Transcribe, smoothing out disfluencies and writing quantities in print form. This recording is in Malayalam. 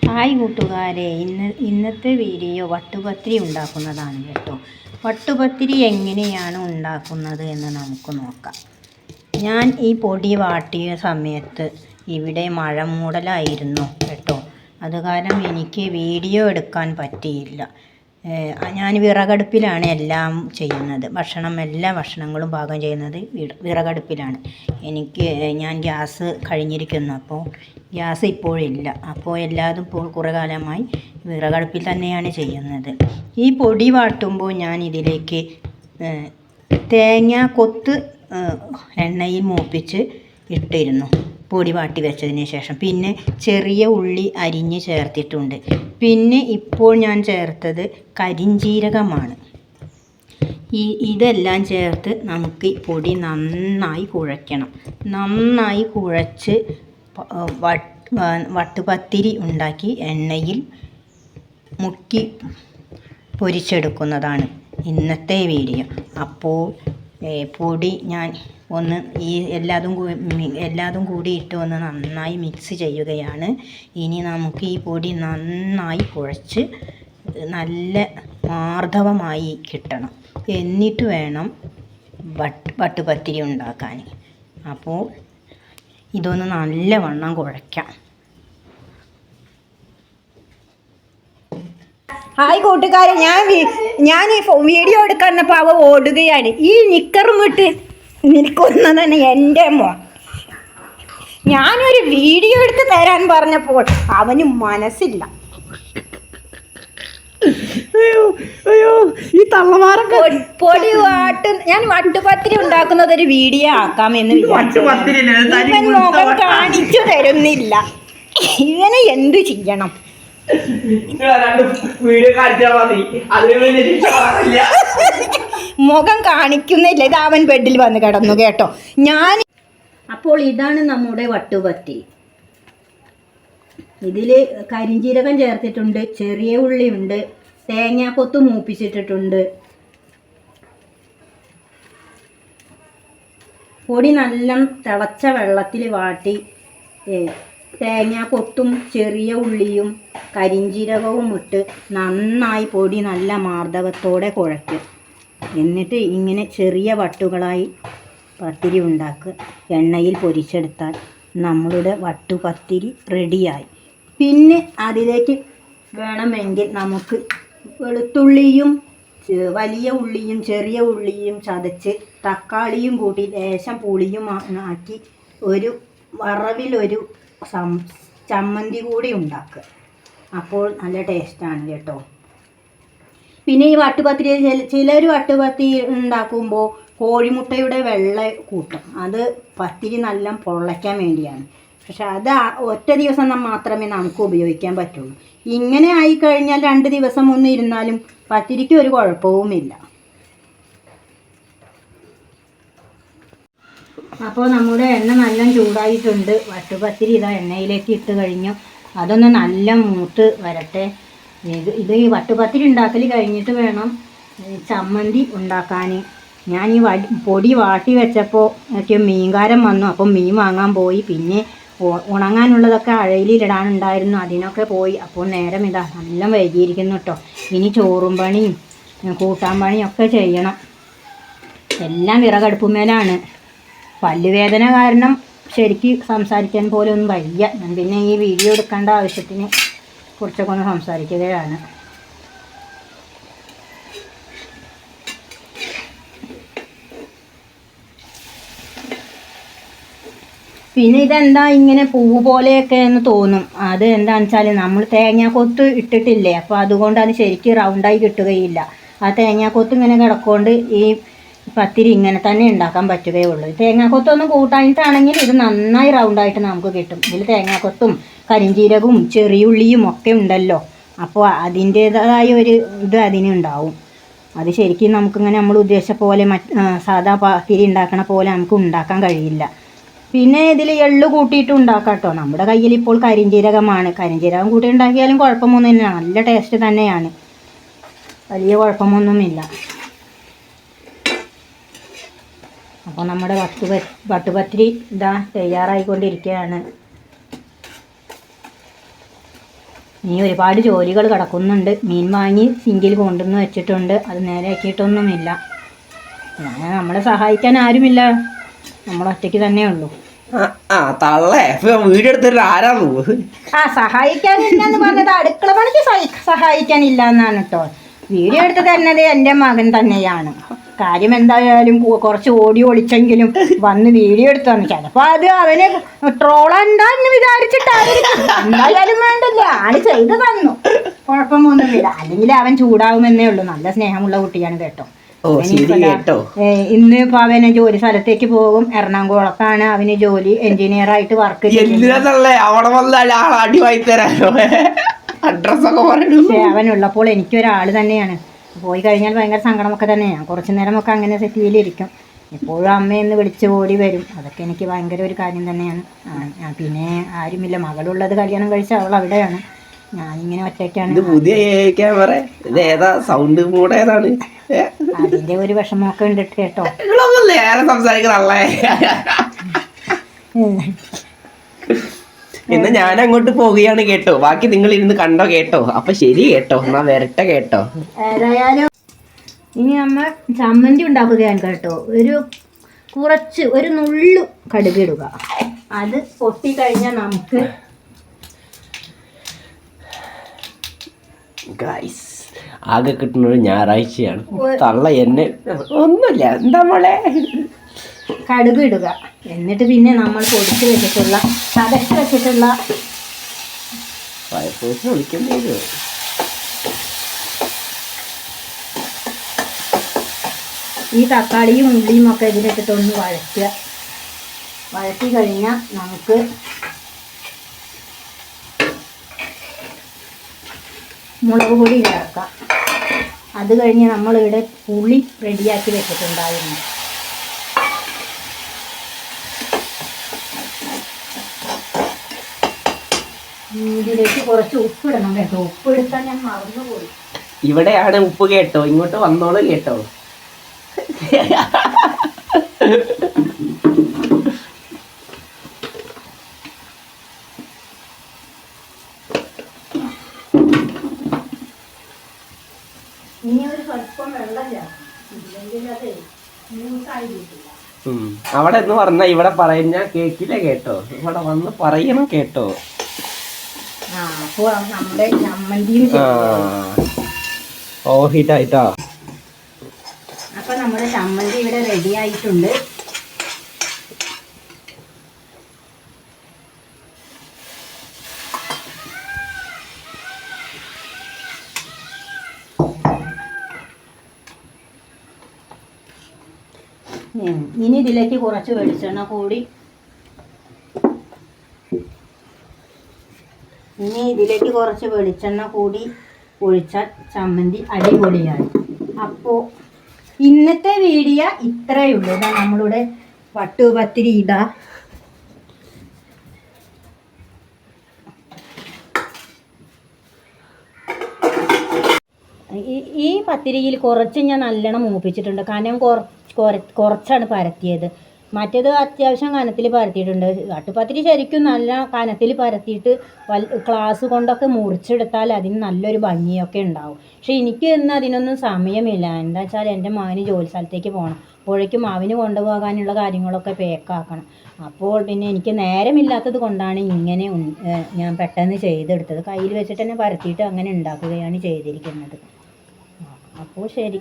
ഹായ് കൂട്ടുകാരെ, ഇന്നത്തെ വീഡിയോ വട്ടുപത്തിരി ഉണ്ടാക്കുന്നതാണ് കേട്ടോ. വട്ടുപത്തിരി എങ്ങനെയാണ് ഉണ്ടാക്കുന്നത് എന്ന് നമുക്ക് നോക്കാം. ഞാൻ ഈ പൊടി വാട്ടിയ സമയത്ത് ഇവിടെ മഴ മൂടലായിരുന്നു കേട്ടോ. അത് കാരണം എനിക്ക് വീഡിയോ എടുക്കാൻ പറ്റിയില്ല. ഞാൻ വിറകടുപ്പിലാണ് എല്ലാം ചെയ്യുന്നത്. എല്ലാ ഭക്ഷണങ്ങളും പാകം ചെയ്യുന്നത് വിറകടുപ്പിലാണ്. ഞാൻ ഗ്യാസ് കഴിഞ്ഞിരിക്കുന്നു, അപ്പോൾ ഗ്യാസ് ഇപ്പോഴില്ല. അപ്പോൾ എല്ലാതും കുറേ കാലമായി വിറകടുപ്പിൽ തന്നെയാണ് ചെയ്യുന്നത്. ഈ പൊടി വാട്ടുമ്പോൾ ഞാൻ ഇതിലേക്ക് തേങ്ങ കൊത്ത് എണ്ണയിൽ മൂപ്പിച്ച് ഇട്ടിരുന്നു, പൊടി വാട്ടി വെച്ചതിന് ശേഷം. പിന്നെ ചെറിയ ഉള്ളി അരിഞ്ഞ് ചേർത്തിട്ടുണ്ട്. പിന്നെ ഇപ്പോൾ ഞാൻ ചേർത്തത് കരിഞ്ജീരകമാണ്. ഇതെല്ലാം ചേർത്ത് നമുക്ക് ഈ പൊടി നന്നായി കുഴയ്ക്കണം. നന്നായി കുഴച്ച് വട്ടുപത്തിരി ഉണ്ടാക്കി എണ്ണയിൽ മുക്കി പൊരിച്ചെടുക്കുന്നതാണ് ഇന്നത്തെ വീഡിയോ. അപ്പോൾ പൊടി ഞാൻ എല്ലാതും കൂടി ഇട്ട് ഒന്ന് നന്നായി മിക്സ് ചെയ്യുകയാണ്. ഇനി നമുക്ക് ഈ പൊടി നന്നായി കുഴച്ച് നല്ല മാർദ്ദവമായി കിട്ടണം. എന്നിട്ട് വേണം വട്ടുപത്തിരി ഉണ്ടാക്കാൻ. അപ്പോൾ ഇതൊന്ന് നല്ലവണ്ണം കുഴയ്ക്കാം. ഹായ് കൂട്ടുകാരെ, ഞാൻ ഈ വീഡിയോ എടുക്കാനപ്പോൾ അവ ഓടുകയാണ്. ഈ നിക്കറും വിട്ട് നിൽക്കുന്നത് തന്നെ എൻ്റെ മോൻ. ഞാനൊരു വീഡിയോ എടുത്ത് തരാൻ പറഞ്ഞപ്പോൾ അവന് മനസ്സില്ല. ഈ തള്ളമാരം പൊടി ഞാൻ വട്ടുപത്തിരി ഉണ്ടാക്കുന്നത് ഒരു വീഡിയോ ആക്കാമെന്ന് ഇവൻ മുഖം കാണിച്ചു തരുന്നില്ല. ഇവനെ എന്തു ചെയ്യണം? മുഖം കാണിക്കുന്നില്ല. ഇത് അവൻ ബെഡിൽ വന്ന് കിടന്നു കേട്ടോ. അപ്പോൾ ഇതാണ് നമ്മുടെ വട്ടുപത്തിരി. ഇതിൽ കരിഞ്ജീരകം ചേർത്തിട്ടുണ്ട്, ചെറിയ ഉള്ളിയുണ്ട്, തേങ്ങാക്കൊത്ത് മൂപ്പിച്ചിട്ടിട്ടുണ്ട്. പൊടി നല്ല തിളച്ച വെള്ളത്തിൽ വാട്ടി തേങ്ങാക്കൊത്തും ചെറിയ ഉള്ളിയും കരിഞ്ജീരകവും ഇട്ട് നന്നായി പൊടി നല്ല മാർദ്ദവത്തോടെ കുഴയ്ക്കും. എന്നിട്ട് ഇങ്ങനെ ചെറിയ വട്ടുകളായി പത്തിരി ഉണ്ടാക്കുക. എണ്ണയിൽ പൊരിച്ചെടുത്താൽ നമ്മളുടെ വട്ടുപത്തിരി റെഡിയായി. പിന്നെ അതിലേക്ക് വേണമെങ്കിൽ നമുക്ക് വെളുത്തുള്ളിയും വലിയ ഉള്ളിയും ചെറിയ ഉള്ളിയും ചതച്ച് തക്കാളിയും കൂട്ടി ലേശം പുളിയും ആക്കി ഒരു വറവിലൊരു ചമ്മന്തി കൂടി ഉണ്ടാക്കുക. അപ്പോൾ നല്ല ടേസ്റ്റാണ് കേട്ടോ. പിന്നെ ഈ വട്ടുപത്തിരി ചിലർ വട്ടുപത്തിരി ഉണ്ടാക്കുമ്പോൾ കോഴിമുട്ടയുടെ വെള്ള കൂട്ടും. അത് പത്തിരി നല്ല പൊള്ളയ്ക്കാൻ വേണ്ടിയാണ്. പക്ഷെ അത് ഒറ്റ ദിവസം മാത്രമേ നമുക്ക് ഉപയോഗിക്കാൻ പറ്റുള്ളൂ. ഇങ്ങനെ ആയിക്കഴിഞ്ഞാൽ 2 ദിവസം ഒന്നും ഇരുന്നാലും പത്തിരിക്ക് ഒരു കുഴപ്പവുമില്ല. അപ്പോൾ നമ്മുടെ എണ്ണ നല്ല ചൂടായിട്ടുണ്ട്. വട്ടുപത്തിരി ഇതാ എണ്ണയിലേക്ക് ഇട്ട് കഴിഞ്ഞു. അതൊന്ന് നല്ല മൂത്ത് വരട്ടെ. ഇത് ഈ വട്ടുപത്തിരി ഉണ്ടാക്കൽ കഴിഞ്ഞിട്ട് വേണം ചമ്മന്തി ഉണ്ടാക്കാൻ. ഞാൻ ഈ പൊടി വാട്ടി വെച്ചപ്പോൾ മീൻകാരൻ വന്നു. അപ്പം മീൻ വാങ്ങാൻ പോയി. പിന്നെ ഉണങ്ങാനുള്ളതൊക്കെ അഴയിലിടാനുണ്ടായിരുന്നു, അതിനൊക്കെ പോയി. അപ്പോൾ നേരം ഇതാ നല്ല വൈകിയിരിക്കുന്നു കേട്ടോ. ഇനി ചോറും പണിയും കൂട്ടാൻ പണിയും ഒക്കെ ചെയ്യണം. എല്ലാം വിറകടുപ്പുമേലാണ്. പല്ലുവേദന കാരണം ശരിക്ക് സംസാരിക്കാൻ പോലും ഒന്നും വയ്യ. ഞാൻ പിന്നെ ഈ വീഡിയോ എടുക്കേണ്ട ആവശ്യത്തിന് കുറച്ചൊക്കെ ഒന്ന് സംസാരിക്കുകയാണ്. പിന്നെ ഇതെന്താ ഇങ്ങനെ പൂവ് പോലെയൊക്കെ എന്ന് തോന്നും. അത് എന്താണെന്ന് വെച്ചാൽ നമ്മൾ തേങ്ങാക്കൊത്ത് ഇട്ടിട്ടില്ലേ, അപ്പോൾ അതുകൊണ്ട് അത് ശരിക്കും റൗണ്ടായി കിട്ടുകയില്ല. ആ തേങ്ങാക്കൊത്ത് ഇങ്ങനെ കിടക്കൊണ്ട് ഈ പത്തിരി ഇങ്ങനെ തന്നെ ഉണ്ടാക്കാൻ പറ്റുകയുള്ളൂ. തേങ്ങാക്കൊത്തൊന്നും കൂട്ടാനിട്ടാണെങ്കിൽ ഇത് നന്നായി റൗണ്ടായിട്ട് നമുക്ക് കിട്ടും. ഇതിൽ തേങ്ങാക്കൊത്തും കരിഞ്ജീരകവും ചെറിയുള്ളിയും ഒക്കെ ഉണ്ടല്ലോ. അപ്പോൾ അതിൻ്റേതായ ഒരു ഇത് അതിനുണ്ടാവും. അത് ശരിക്കും നമുക്കിങ്ങനെ നമ്മൾ ഉദ്ദേശിച്ച പോലെ സാധാ പത്തിരി ഉണ്ടാക്കണ പോലെ നമുക്ക് ഉണ്ടാക്കാൻ കഴിയില്ല. പിന്നെ ഇതിൽ എള്ള് കൂട്ടിയിട്ട് ഉണ്ടാക്കാം കേട്ടോ. നമ്മുടെ കയ്യിൽ ഇപ്പോൾ കരിഞ്ജീരകമാണ്. കരിഞ്ജീരകം കൂട്ടി ഉണ്ടാക്കിയാലും കുഴപ്പമൊന്നുമില്ല, നല്ല ടേസ്റ്റ് തന്നെയാണ്, വലിയ കുഴപ്പമൊന്നുമില്ല. അപ്പോൾ നമ്മുടെ വട്ടുപത്തിരി ഇതാ തയ്യാറായിക്കൊണ്ടിരിക്കുകയാണ്. ഇനി ഒരുപാട് ജോലികൾ കിടക്കുന്നുണ്ട്. മീൻ വാങ്ങി സിങ്കിൽ കൊണ്ടുവന്ന് വെച്ചിട്ടുണ്ട്, അത് നേരെ ആക്കിയിട്ടൊന്നുമില്ല. നമ്മളെ സഹായിക്കാൻ ആരുമില്ല, നമ്മൾ ഒറ്റയ്ക്ക് തന്നെ ഉള്ളൂ. തള്ളേ വീഡിയോ എടുത്തിട്ട് ആരാന്ന് സഹായിക്കാനില്ലെന്ന് പറഞ്ഞത് അടുക്കള പണിക്ക് സഹായിക്കാനില്ല എന്നാണ് കേട്ടോ. വീഡിയോ എടുത്ത് തന്നത് എൻ്റെ മകൻ തന്നെയാണ്. കാര്യം എന്തായാലും കുറച്ച് ഓടി ഒളിച്ചെങ്കിലും വന്ന് വീഡിയോ എടുത്തു തന്നു. ചിലപ്പോൾ അത് അവന് ട്രോളണ്ടെന്ന് വിചാരിച്ചിട്ടായിരിക്കും. എന്തായാലും വേണ്ടല്ല, ആള് ചെയ്തു തന്നു, കുഴപ്പമൊന്നുമില്ല. അല്ലെങ്കിൽ അവൻ ചൂടാവുമെന്നേ ഉള്ളൂ. നല്ല സ്നേഹമുള്ള കുട്ടിയാണ് കേട്ടോ. ഇന്ന് ഇപ്പൊ അവന് ജോലി സ്ഥലത്തേക്ക് പോകും. എറണാകുളത്താണ് അവന് ജോലി, എഞ്ചിനീയർ ആയിട്ട് വർക്ക് ചെയ്യുന്നത്. അവനുള്ളപ്പോൾ എനിക്കൊരാള് തന്നെയാണ്. പോയി കഴിഞ്ഞാൽ ഭയങ്കര സങ്കടമൊക്കെ തന്നെയാണ്. കുറച്ചു നേരമൊക്കെ അങ്ങനെ സെറ്റിയിലിരിക്കും. എപ്പോഴും അമ്മയെന്ന് വിളിച്ച് ഓടി വരും. അതൊക്കെ എനിക്ക് ഭയങ്കര ഒരു കാര്യം തന്നെയാണ്. പിന്നെ ആരുമില്ല, മകളുള്ളത് കല്യാണം കഴിച്ച അവൾ അവിടെയാണ്, ഞാനിങ്ങനെ ഒറ്റയ്ക്കാണ്. സൗണ്ട് മൂഡ് ഏതാണ്? അതിന്റെ ഒരു വിഷമമൊക്കെ ഉണ്ട് കേട്ടോ. എന്നാ ഞാൻ അങ്ങോട്ട് പോവുകയാണ് കേട്ടോ. ബാക്കി നിങ്ങൾ ഇരുന്ന് കണ്ടോ കേട്ടോ. അപ്പൊ ശരി കേട്ടോ, എന്നാ വരട്ടെ കേട്ടോ. ഏതായാലും ഇനി അമ്മ ചമ്മന്തി ഉണ്ടാക്കുകയാണ് കേട്ടോ. ഒരു നുള്ളു കടുകിടുക. അത് പൊട്ടിക്കഴിഞ്ഞാൽ നമുക്ക് ഗൈസ് ആകെ കിട്ടുന്നത് ഞായറാഴ്ചയാണ്. തള്ള എന്നെ ഒന്നുമില്ല. എന്താ മോളെ? കടുക് ഇടുക. എന്നിട്ട് പിന്നെ നമ്മൾ പൊടിച്ച് വെച്ചിട്ടുള്ള ചതച്ച് വെച്ചിട്ടുള്ള ഈ തക്കാളിയും ഉള്ളിയും ഒക്കെ ഇതിലിട്ടിട്ടൊന്ന് വഴറ്റി കഴിഞ്ഞാൽ നമുക്ക് മുളക് പൊടി ചേർക്കാം. അത് കഴിഞ്ഞ് നമ്മളിവിടെ പുളി റെഡിയാക്കി വെച്ചിട്ടുണ്ടായിരുന്നു. ഇതിലേക്ക് കുറച്ച് ഉപ്പിടണം കേട്ടോ. ഉപ്പ് എടുക്കാൻ ഞാൻ മറന്നുപോയി. ഇവിടെയാണ് ഉപ്പ് കേട്ടോ, ഇങ്ങോട്ട് വന്നോളൂ കേട്ടോ. ഇനി ഒരു സ്വല്പം വെള്ളം ചേർക്കണം, ഇല്ലെങ്കിൽ അത് ജ്യൂസായിരിക്കില്ല. അവിടെ എന്ന് പറഞ്ഞാ ഇവിടെ പറഞ്ഞ കേക്കില്ല കേട്ടോ, ഇവിടെ വന്ന് പറയണം കേട്ടോ. അപ്പോൾ നമ്മുടെ ചമ്മന്തിയും ഹിറ്റായിട്ടോ. അപ്പൊ നമ്മുടെ ചമ്മന്തി ഇവിടെ റെഡി ആയിട്ടുണ്ട്. ഇനി ഇതിലേക്ക് കുറച്ച് വെളിച്ചെണ്ണ കൂടി ഒഴിച്ചാൽ ചമ്മന്തി അടിപൊളിയായി. അപ്പോൾ ഇന്നത്തെ വീഡിയോ ഇത്രയേ ഉള്ളൂ. ഇതാ നമ്മളുടെ വട്ടുപത്തിരി. ഈ പത്തിരിയിൽ കുറച്ച് ഞാൻ നല്ലോണം മൂപ്പിച്ചിട്ടുണ്ട്. കാരണം കുറച്ചാണ് പരത്തിയത്. മറ്റേത് അത്യാവശ്യം കനത്തിൽ പരത്തിയിട്ടുണ്ട്. വട്ടുപത്തിരി ശരിക്കും നല്ല കനത്തിൽ പരത്തിയിട്ട് ഗ്ലാസ് കൊണ്ടൊക്കെ മുറിച്ചെടുത്താൽ അതിന് നല്ലൊരു ഭംഗിയൊക്കെ ഉണ്ടാവും. പക്ഷെ എനിക്ക് ഇന്ന് അതിനൊന്നും സമയമില്ല. എന്താ വെച്ചാൽ എൻ്റെ മകന് ജോലി സ്ഥലത്തേക്ക് പോകണം. അപ്പോഴേക്കും അവന് കൊണ്ടുപോകാനുള്ള കാര്യങ്ങളൊക്കെ പേക്കാക്കണം. അപ്പോൾ പിന്നെ എനിക്ക് നേരമില്ലാത്തത് കൊണ്ടാണ് ഇങ്ങനെ ഞാൻ പെട്ടെന്ന് ചെയ്തെടുത്തത്. കയ്യിൽ വെച്ചിട്ട് തന്നെ പരത്തിയിട്ട് അങ്ങനെ ഉണ്ടാക്കുകയാണ് ചെയ്തിരിക്കുന്നത്. അപ്പോൾ ശരി.